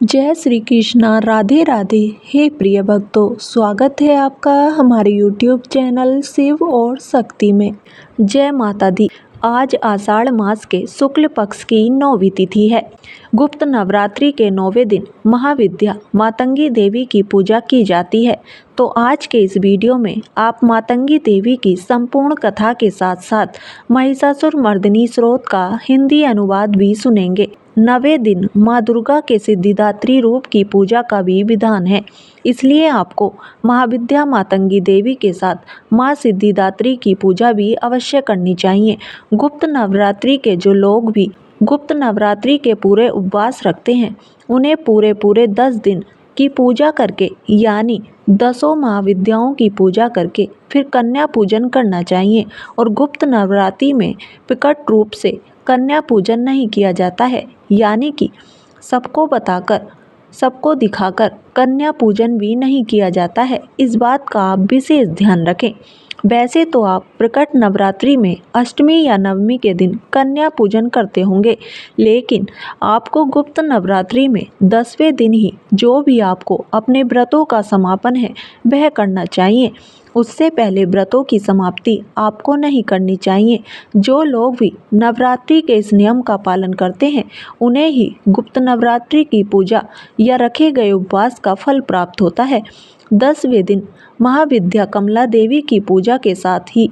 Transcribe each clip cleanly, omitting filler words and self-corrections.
जय श्री कृष्णा। राधे राधे। हे प्रिय भक्तों, स्वागत है आपका हमारे YouTube चैनल शिव और शक्ति में। जय माता दी। आज आषाढ़ मास के शुक्ल पक्ष की 9वीं तिथि है। गुप्त नवरात्रि के 9वें दिन महाविद्या मातंगी देवी की पूजा की जाती है। तो आज के इस वीडियो में आप मातंगी देवी की संपूर्ण कथा के साथ साथ महिषासुर मर्दिनी स्रोत का हिंदी अनुवाद भी सुनेंगे। 9वें दिन माँ दुर्गा के सिद्धिदात्री रूप की पूजा का भी विधान है, इसलिए आपको महाविद्या मातंगी देवी के साथ माँ सिद्धिदात्री की पूजा भी अवश्य करनी चाहिए। गुप्त नवरात्रि के जो लोग भी गुप्त नवरात्रि के पूरे उपवास रखते हैं, उन्हें पूरे 10 दिन की पूजा करके यानी 10 महाविद्याओं की पूजा करके फिर कन्या पूजन करना चाहिए। और गुप्त नवरात्रि में प्रकट रूप से कन्या पूजन नहीं किया जाता है, यानी कि सबको बताकर सबको दिखाकर कन्या पूजन भी नहीं किया जाता है। इस बात का आप विशेष ध्यान रखें। वैसे तो आप प्रकट नवरात्रि में अष्टमी या नवमी के दिन कन्या पूजन करते होंगे, लेकिन आपको गुप्त नवरात्रि में 10वें दिन ही जो भी आपको अपने व्रतों का समापन है वह करना चाहिए। उससे पहले व्रतों की समाप्ति आपको नहीं करनी चाहिए। जो लोग भी नवरात्रि के इस नियम का पालन करते हैं, उन्हें ही गुप्त नवरात्रि की पूजा या रखे गए उपवास का फल प्राप्त होता है। 10वें दिन महाविद्या कमला देवी की पूजा के साथ ही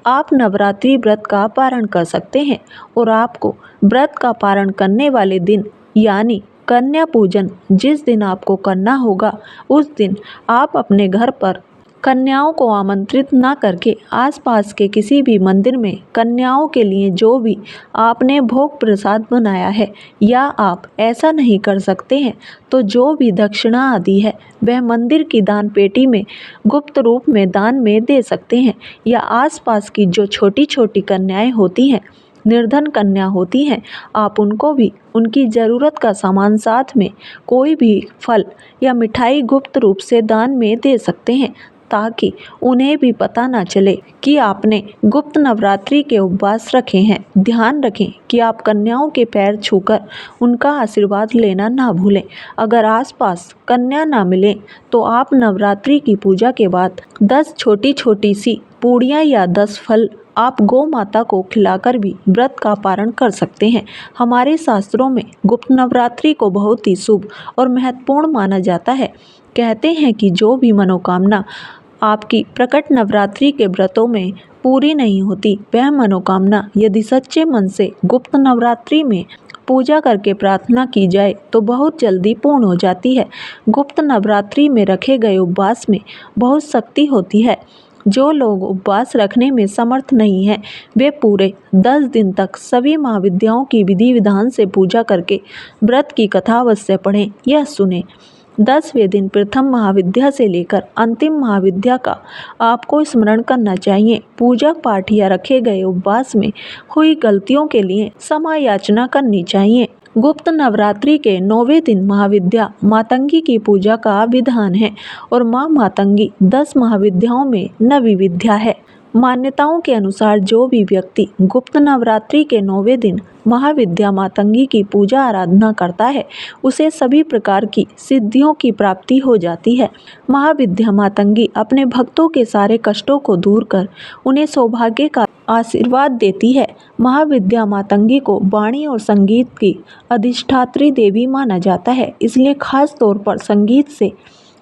आप नवरात्रि व्रत का पारण कर सकते हैं। और आपको व्रत का पारण करने वाले दिन यानी कन्या पूजन जिस दिन आपको करना होगा, उस दिन आप अपने घर पर कन्याओं को आमंत्रित न करके आसपास के किसी भी मंदिर में कन्याओं के लिए जो भी आपने भोग प्रसाद बनाया है, या आप ऐसा नहीं कर सकते हैं तो जो भी दक्षिणा आदि है वह मंदिर की दान पेटी में गुप्त रूप में दान में दे सकते हैं। या आसपास की जो छोटी छोटी कन्याएं होती हैं, निर्धन कन्या होती हैं, आप उनको भी उनकी ज़रूरत का सामान साथ में कोई भी फल या मिठाई गुप्त रूप से दान में दे सकते हैं, ताकि उन्हें भी पता ना चले कि आपने गुप्त नवरात्रि के उपवास रखे हैं। ध्यान रखें कि आप कन्याओं के पैर छूकर उनका आशीर्वाद लेना ना भूलें। अगर आसपास कन्या ना मिले तो आप नवरात्रि की पूजा के बाद 10 छोटी छोटी सी पूड़ियाँ या 10 फल आप गौ माता को खिलाकर भी व्रत का पारण कर सकते हैं। हमारे शास्त्रों में गुप्त नवरात्रि को बहुत ही शुभ और महत्वपूर्ण माना जाता है। कहते हैं कि जो भी मनोकामना आपकी प्रकट नवरात्रि के व्रतों में पूरी नहीं होती, वह मनोकामना यदि सच्चे मन से गुप्त नवरात्रि में पूजा करके प्रार्थना की जाए तो बहुत जल्दी पूर्ण हो जाती है। गुप्त नवरात्रि में रखे गए उपवास में बहुत शक्ति होती है। जो लोग उपवास रखने में समर्थ नहीं हैं, वे पूरे 10 दिन तक सभी महाविद्याओं की विधि विधान से पूजा करके व्रत की कथा अवश्य पढ़ें या सुनें। 10वें दिन प्रथम महाविद्या से लेकर अंतिम महाविद्या का आपको स्मरण करना चाहिए। पूजा पाठ या रखे गए उपवास में हुई गलतियों के लिए क्षमा याचना करनी चाहिए। गुप्त नवरात्रि के 9वें दिन महाविद्या मातंगी की पूजा का विधान है और माँ मातंगी 10 महाविद्याओं में 9वीं विद्या है। मान्यताओं के अनुसार जो भी व्यक्ति गुप्त नवरात्रि के 9वें दिन महाविद्या मातंगी की पूजा आराधना करता है, उसे सभी प्रकार की सिद्धियों की प्राप्ति हो जाती है। महाविद्या मातंगी अपने भक्तों के सारे कष्टों को दूर कर उन्हें सौभाग्य का आशीर्वाद देती है। महाविद्या मातंगी को वाणी और संगीत की अधिष्ठात्री देवी माना जाता है, इसलिए खास तौर पर संगीत से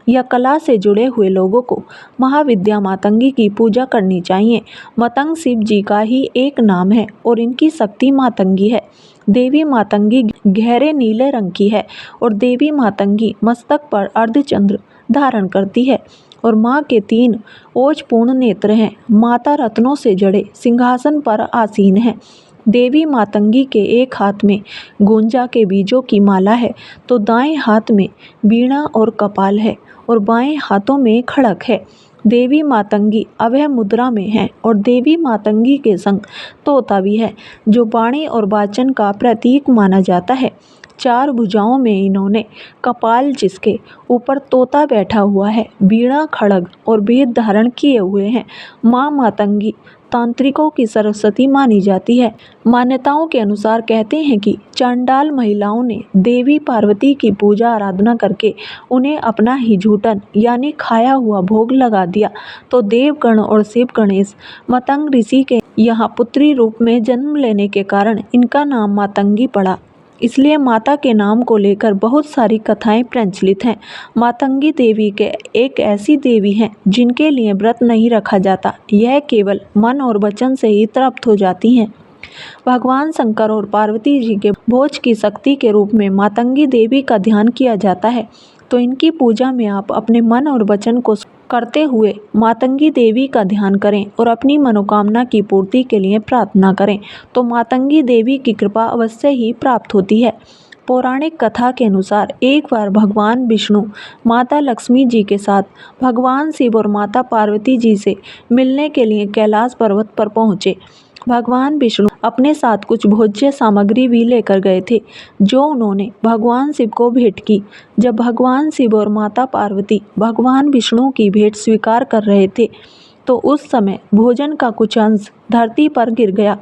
या कला से जुड़े हुए लोगों को महाविद्या मातंगी की पूजा करनी चाहिए। मतंग शिव जी का ही एक नाम है और इनकी शक्ति मातंगी है। देवी मातंगी गहरे नीले रंग की है और देवी मातंगी मस्तक पर अर्धचंद्र धारण करती है और माँ के 3 ओजपूर्ण नेत्र हैं। माता रत्नों से जड़े सिंहासन पर आसीन है। देवी मातंगी के एक हाथ में गुंजा के बीजों की माला है, तो दाएं हाथ में वीणा और कपाल है और बाएं हाथों में खड़ग है। देवी मातंगी अभय मुद्रा में है और देवी मातंगी के संग तोता भी है, जो वाणी और वाचन का प्रतीक माना जाता है। 4 भुजाओं में इन्होंने कपाल जिसके ऊपर तोता बैठा हुआ है, वीणा खड़ग और वेद धारण किए हुए हैं। माँ मातंगी तांत्रिकों की सरस्वती मानी जाती है। मान्यताओं के अनुसार कहते हैं कि चांडाल महिलाओं ने देवी पार्वती की पूजा आराधना करके उन्हें अपना ही झूठन यानी खाया हुआ भोग लगा दिया, तो देवगण और शिव गणेश मतंग ऋषि के यहाँ पुत्री रूप में जन्म लेने के कारण इनका नाम मातंगी पड़ा। इसलिए माता के नाम को लेकर बहुत सारी कथाएं प्रचलित हैं। मातंगी देवी के एक ऐसी देवी हैं जिनके लिए व्रत नहीं रखा जाता, यह केवल मन और वचन से ही तृप्त हो जाती हैं। भगवान शंकर और पार्वती जी के भोज की शक्ति के रूप में मातंगी देवी का ध्यान किया जाता है, तो इनकी पूजा में आप अपने मन और वचन को करते हुए मातंगी देवी का ध्यान करें और अपनी मनोकामना की पूर्ति के लिए प्रार्थना करें, तो मातंगी देवी की कृपा अवश्य ही प्राप्त होती है। पौराणिक कथा के अनुसार एक बार भगवान विष्णु माता लक्ष्मी जी के साथ भगवान शिव और माता पार्वती जी से मिलने के लिए कैलाश पर्वत पर पहुँचे। भगवान विष्णु अपने साथ कुछ भोज्य सामग्री भी लेकर गए थे, जो उन्होंने भगवान शिव को भेंट की। जब भगवान शिव और माता पार्वती भगवान विष्णु की भेंट स्वीकार कर रहे थे, तो उस समय भोजन का कुछ अंश धरती पर गिर गया,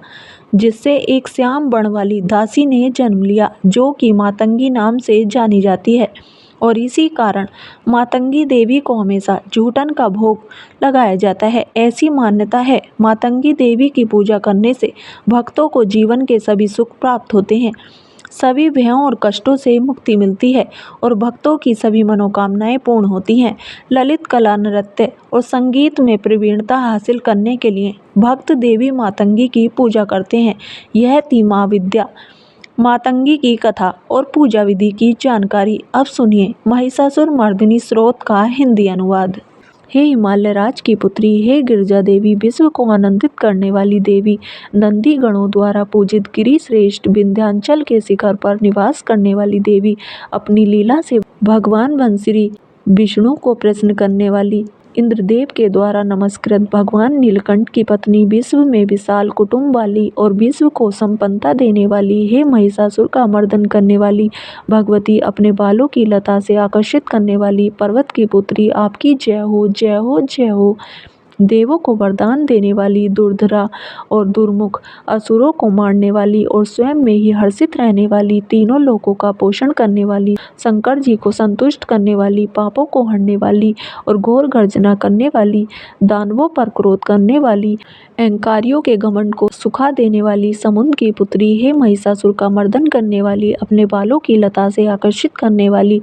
जिससे एक श्याम बर्ण वाली दासी ने जन्म लिया, जो कि मातंगी नाम से जानी जाती है। और इसी कारण मातंगी देवी को हमेशा झूठन का भोग लगाया जाता है। ऐसी मान्यता है, मातंगी देवी की पूजा करने से भक्तों को जीवन के सभी सुख प्राप्त होते हैं, सभी भयों और कष्टों से मुक्ति मिलती है और भक्तों की सभी मनोकामनाएं पूर्ण होती हैं। ललित कला, नृत्य और संगीत में प्रवीणता हासिल करने के लिए भक्त देवी मातंगी की पूजा करते हैं। यह थी माँ विद्या मातंगी की कथा और पूजा विधि की जानकारी। अब सुनिए महिषासुर मर्दिनी स्रोत का हिंदी अनुवाद। हे हिमालय राज की पुत्री, हे गिरजा देवी, विश्व को आनंदित करने वाली देवी, नंदी गणों द्वारा पूजित गिरि श्रेष्ठ विंध्याचल के शिखर पर निवास करने वाली देवी, अपनी लीला से भगवान बंसरी विष्णु को प्रसन्न करने वाली, इंद्रदेव के द्वारा नमस्कृत भगवान नीलकंठ की पत्नी, विश्व में विशाल कुटुंब वाली और विश्व को संपन्नता देने वाली, हे महिषासुर का मर्दन करने वाली भगवती, अपने बालों की लता से आकर्षित करने वाली पर्वत की पुत्री, आपकी जय हो, जय हो, जय हो। देवों को वरदान देने वाली, दुर्धरा और दुर्मुख असुरों को मारने वाली और स्वयं में ही हर्षित रहने वाली, तीनों लोकों का पोषण करने वाली, शंकर जी को संतुष्ट करने वाली, पापों को हरने वाली और घोर गर्जना करने वाली, दानवों पर क्रोध करने वाली, अहंकारियों के घमंड को सुखा देने वाली, समुद्र की पुत्री, हे महिषासुर का मर्दन करने वाली, अपने बालों की लता से आकर्षित करने वाली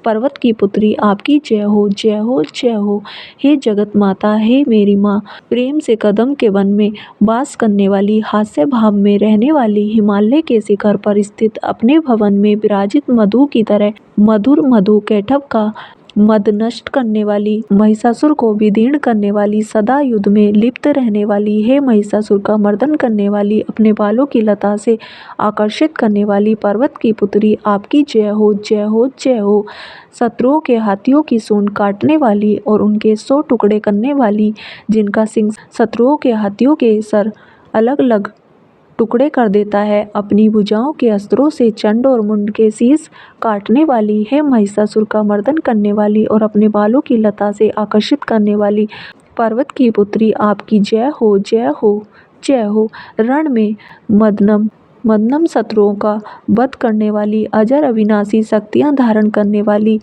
पर्वत की पुत्री, आपकी जय हो, जय हो, जय हो। हे जगत माता, हे मेरी माँ, प्रेम से कदम के वन में वास करने वाली, हास्य भाव में रहने वाली, हिमालय के शिखर पर स्थित अपने भवन में विराजित मधु की तरह मधुर मधु कैटभ का मद नष्ट करने वाली, महिषासुर को विदीर्ण करने वाली, सदा युद्ध में लिप्त रहने वाली, हे महिषासुर का मर्दन करने वाली, अपने बालों की लता से आकर्षित करने वाली पर्वत की पुत्री, आपकी जय हो, जय हो, जय हो। शत्रुओं के हाथियों की सूंड काटने वाली और उनके 100 टुकड़े करने वाली, जिनका सिंह शत्रुओं के हाथियों के सर अलग अलग टुकड़े कर देता है, अपनी भुजाओं के अस्त्रों से चंड और मुंड के शीश काटने वाली, है महिषासुर का मर्दन करने वाली और अपने बालों की लता से आकर्षित करने वाली पर्वत की पुत्री, आपकी जय हो, जय हो, जय हो। रण में मदनम शत्रुओं का वध करने वाली, अजर अविनाशी शक्तियाँ धारण करने वाली,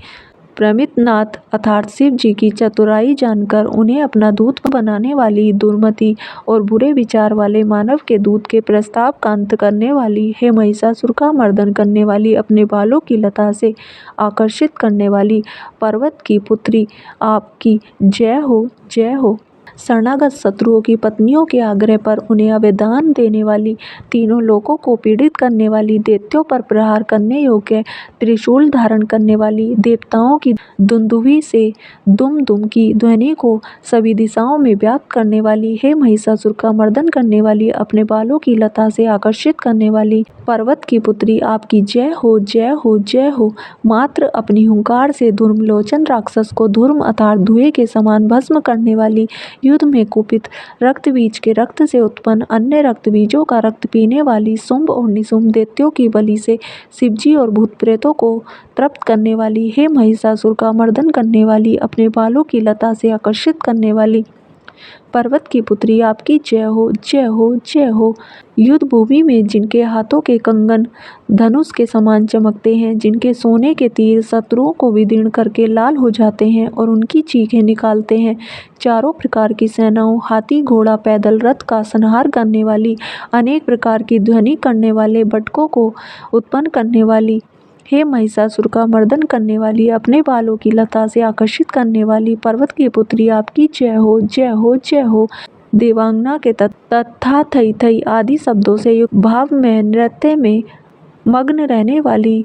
प्रमितनाथ अर्थात शिव जी की चतुराई जानकर उन्हें अपना दूत बनाने वाली, दुर्मति और बुरे विचार वाले मानव के दूत के प्रस्ताव का अंत करने वाली, है महिषासुर का मर्दन करने वाली, अपने बालों की लता से आकर्षित करने वाली पर्वत की पुत्री, आपकी जय हो, जय हो। शरणागत शत्रुओं की पत्नियों के आग्रह पर उन्हें अभयदान देने वाली, तीनों लोकों को पीड़ित करने वाली, दैत्यों पर प्रहार करने योग्य त्रिशूल धारण करने वाली, देवताओं की दुंदुभी से दुम दुम की ध्वनि को सभी दिशाओं में व्याप्त करने वाली, है महिषासुर का मर्दन करने वाली, अपने बालों की लता से आकर्षित करने वाली पर्वत की पुत्री, आपकी जय हो, जय हो, जय हो। मात्र अपनी हुंकार से धूम्रलोचन राक्षस को धूर्म अर्थात धुएं के समान भस्म करने वाली, युद्ध में कुपित रक्त बीज के रक्त से उत्पन्न अन्य रक्त बीजों का रक्त पीने वाली, शुंभ और निशुंभ दैत्यों की बलि से शिवजी और भूत प्रेतों को तृप्त करने वाली, हे महिषासुर का मर्दन करने वाली, अपने बालों की लता से आकर्षित करने वाली पर्वत की पुत्री आपकी जय हो, जय हो, जय हो। युद्ध भूमि में जिनके हाथों के कंगन धनुष के समान चमकते हैं, जिनके सोने के तीर शत्रुओं को विदीर्ण करके लाल हो जाते हैं और उनकी चीखें निकालते हैं, चारों प्रकार की सेनाओं, हाथी, घोड़ा, पैदल, रथ का संहार करने वाली, अनेक प्रकार की ध्वनि करने वाले, बटकों को उत्पन्न करने वाली, हे महिषासुर का मर्दन करने वाली, अपने बालों की लता से आकर्षित करने वाली पर्वत की पुत्री आपकी जय हो, जय हो, जय हो। देवांगना के तथा थई थई आदि शब्दों से युक्त भाव में नृत्य में मग्न रहने वाली,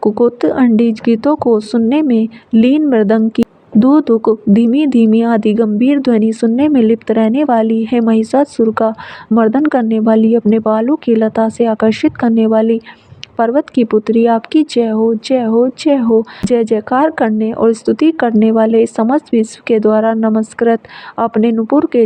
कुकुत अंडीज गीतों को सुनने में लीन, मृदंग की धू धुक धीमी धीमी आदि गंभीर ध्वनि सुनने में लिप्त रहने वाली है, महिषासुर का मर्दन करने वाली, अपने बालों की लता से आकर्षित करने वाली पर्वत की पुत्री आपकी जय हो, जय हो, जय हो। जय जयकार करने और स्तुति करने वाले समस्त विश्व के द्वारा नमस्कृत, अपने नुपुर के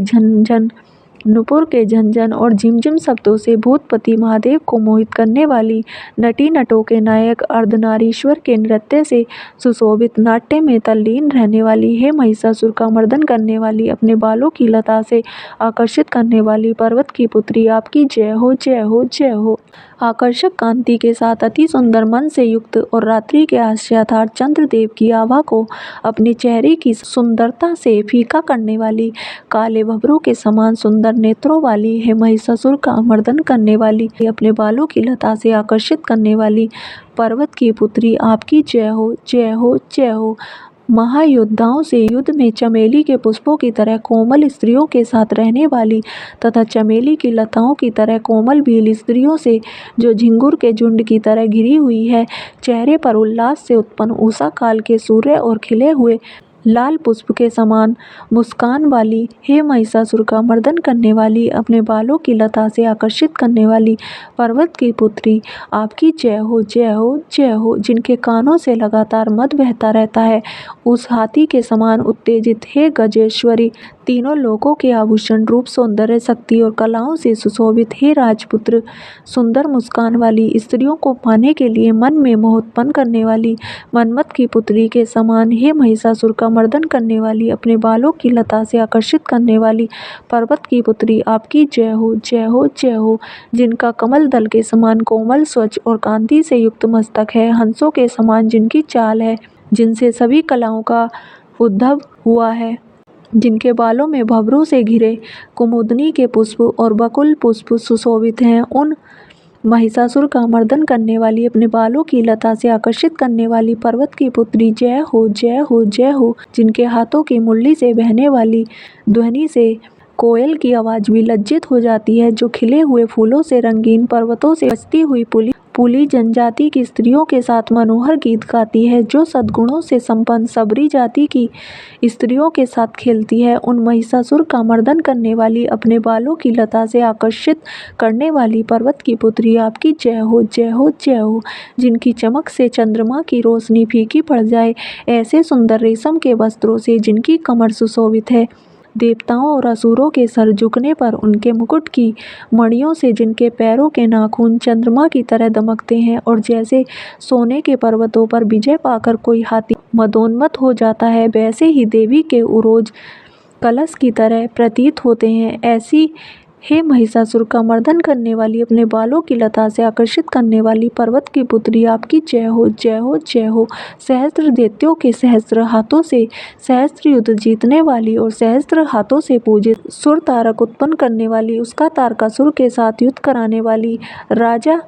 झंझन और झिमझिम शब्दों से भूतपति महादेव को मोहित करने वाली, नटी नटों के नायक अर्धनारीश्वर के नृत्य से सुशोभित, नाट्य में तल्लीन रहने वाली, हे महिषासुर का मर्दन करने वाली, अपने बालों की लता से आकर्षित करने वाली पर्वत की पुत्री आपकी जय हो, जय हो, जय हो। आकर्षक कांति के साथ अति सुंदर मन से युक्त और रात्रि के आश्रयार्थात चंद्रदेव की आभा को अपने चेहरे की सुंदरता से फीका करने वाली, काले भंवरों के समान सुंदर नेत्रों वाली है, महिषासुर का मर्दन करने वाली, अपने बालों की लता से आकर्षित करने वाली पर्वत की पुत्री आपकी जय हो, जय हो, जय हो। महायोद्धाओं से युद्ध में चमेली के पुष्पों की तरह कोमल स्त्रियों के साथ रहने वाली तथा चमेली की लताओं की तरह कोमल भील स्त्रियों से जो झिंगुर के झुंड की तरह घिरी हुई है, चेहरे पर उल्लास से उत्पन्न उषा काल के सूर्य और खिले हुए लाल पुष्प के समान मुस्कान वाली, हे महिषासुर का मर्दन करने वाली, अपने बालों की लता से आकर्षित करने वाली पर्वत की पुत्री आपकी जय हो, जय हो, जय हो। जिनके कानों से लगातार मद बहता रहता है, उस हाथी के समान उत्तेजित, हे गजेश्वरी, तीनों लोकों के आभूषण, रूप, सौंदर्य, शक्ति और कलाओं से सुशोभित, हे राजपुत्र, सुंदर मुस्कान वाली, स्त्रियों को पाने के लिए मन में मोह उत्पन्न करने वाली, मन्मथ की पुत्री के समान, हे महिषासुर का मर्दन करने वाली, अपने बालों की लता से आकर्षित करने वाली पर्वत की पुत्री आपकी जय हो, जय हो, जय हो। जिनका कमल दल के समान कोमल, स्वच्छ और कांति से युक्त मस्तक है, हंसों के समान जिनकी चाल है, जिनसे सभी कलाओं का उद्भव हुआ है, जिनके बालों में भंवरों से घिरे कुमुदनी के पुष्प और बकुल पुष्प सुशोभित हैं, उन महिषासुर का मर्दन करने वाली, अपने बालों की लता से आकर्षित करने वाली पर्वत की पुत्री जय हो, जय हो, जय हो। जिनके हाथों की मुरली से बहने वाली ध्वनि से कोयल की आवाज भी लज्जित हो जाती है, जो खिले हुए फूलों से रंगीन पर्वतों से बचती हुई पुली जनजाति की स्त्रियों के साथ मनोहर गीत गाती है, जो सद्गुणों से संपन्न सबरी जाति की स्त्रियों के साथ खेलती है, उन महिषासुर का मर्दन करने वाली, अपने बालों की लता से आकर्षित करने वाली पर्वत की पुत्री आपकी जय हो, जय हो, जय हो। जिनकी चमक से चंद्रमा की रोशनी फीकी पड़ जाए, ऐसे सुंदर रेशम के वस्त्रों से जिनकी कमर सुशोभित है, देवताओं और असुरों के सर झुकने पर उनके मुकुट की मणियों से जिनके पैरों के नाखून चंद्रमा की तरह दमकते हैं, और जैसे सोने के पर्वतों पर विजय पाकर कोई हाथी मदोन्मत्त हो जाता है, वैसे ही देवी के उरोज कलश की तरह प्रतीत होते हैं, ऐसी हे महिषासुर का मर्दन करने वाली, अपने बालों की लता से आकर्षित करने वाली पर्वत की पुत्री आपकी जय हो, जय हो, जय हो। सहस्त्र दैत्यों के सहस्त्र हाथों से सहस्त्र युद्ध जीतने वाली और सहस्त्र हाथों से पूजित, सुर तारक उत्पन्न करने वाली, उसका तारकासुर के साथ युद्ध कराने वाली, राजा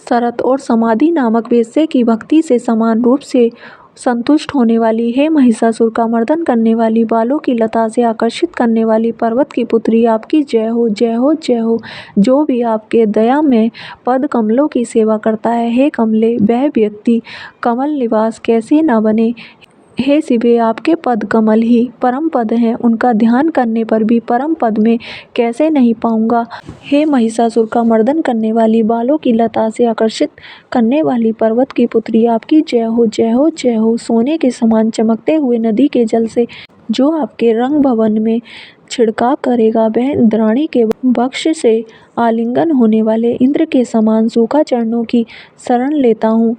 सरत और समाधि नामक वेश्या की भक्ति से समान रूप से संतुष्ट होने वाली, हे महिषासुर का मर्दन करने वाली, बालों की लता से आकर्षित करने वाली पर्वत की पुत्री आपकी जय हो, जय हो, जय हो। जो भी आपके दया में पद कमलों की सेवा करता है, हे कमले, वह व्यक्ति कमल निवास कैसे न बने। हे शिवे, आपके पद कमल ही परम पद हैं, उनका ध्यान करने पर भी परम पद में कैसे नहीं पाऊंगा। हे महिषासुर का मर्दन करने वाली, बालों की लता से आकर्षित करने वाली पर्वत की पुत्री आपकी जय हो, जय हो, जय हो। सोने के समान चमकते हुए नदी के जल से जो आपके रंग भवन में छिड़काव करेगा, वह इंद्राणी के वक्ष से आलिंगन होने वाले इंद्र के समान सूखा चरणों की शरण लेता हूँ।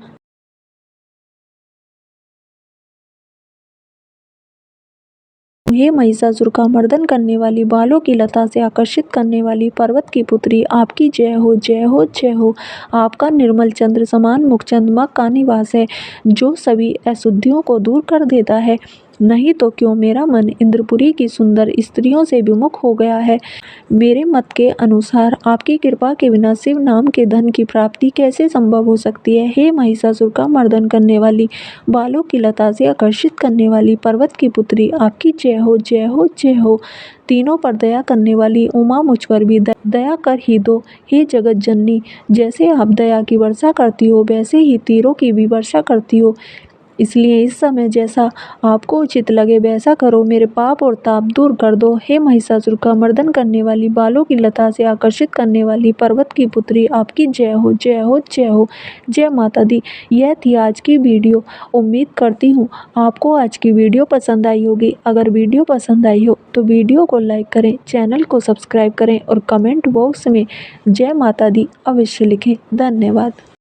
हे महिषासुर का मर्दन करने वाली, बालों की लता से आकर्षित करने वाली पर्वत की पुत्री, आपकी जय हो, जय हो, जय हो। आपका निर्मल चंद्र समान मुख चंद्रमा का निवास है, जो सभी अशुद्धियों को दूर कर देता है। नहीं तो क्यों मेरा मन इंद्रपुरी की सुंदर स्त्रियों से विमुख हो गया है। मेरे मत के अनुसार आपकी कृपा के बिना शिव नाम के धन की प्राप्ति कैसे संभव हो सकती है। हे महिषासुर का मर्दन करने वाली, बालों की लता से आकर्षित करने वाली पर्वत की पुत्री, आपकी जय हो, जय हो, जय हो। तीनों पर दया करने वाली उमा, मुझ पर भी दया कर ही दो। हे जगत जननी, जैसे आप दया की वर्षा करती हो, वैसे ही तीरों की भी वर्षा करती हो। इसलिए इस समय जैसा आपको उचित लगे वैसा करो, मेरे पाप और ताप दूर कर दो। हे महिषासुर का मर्दन करने वाली, बालों की लता से आकर्षित करने वाली पर्वत की पुत्री, आपकी जय हो, जय हो, जय हो। जय माता दी। यह थी आज की वीडियो। उम्मीद करती हूँ आपको आज की वीडियो पसंद आई होगी। अगर वीडियो पसंद आई हो तो वीडियो को लाइक करें, चैनल को सब्सक्राइब करें और कमेंट बॉक्स में जय माता दी अवश्य लिखें। धन्यवाद।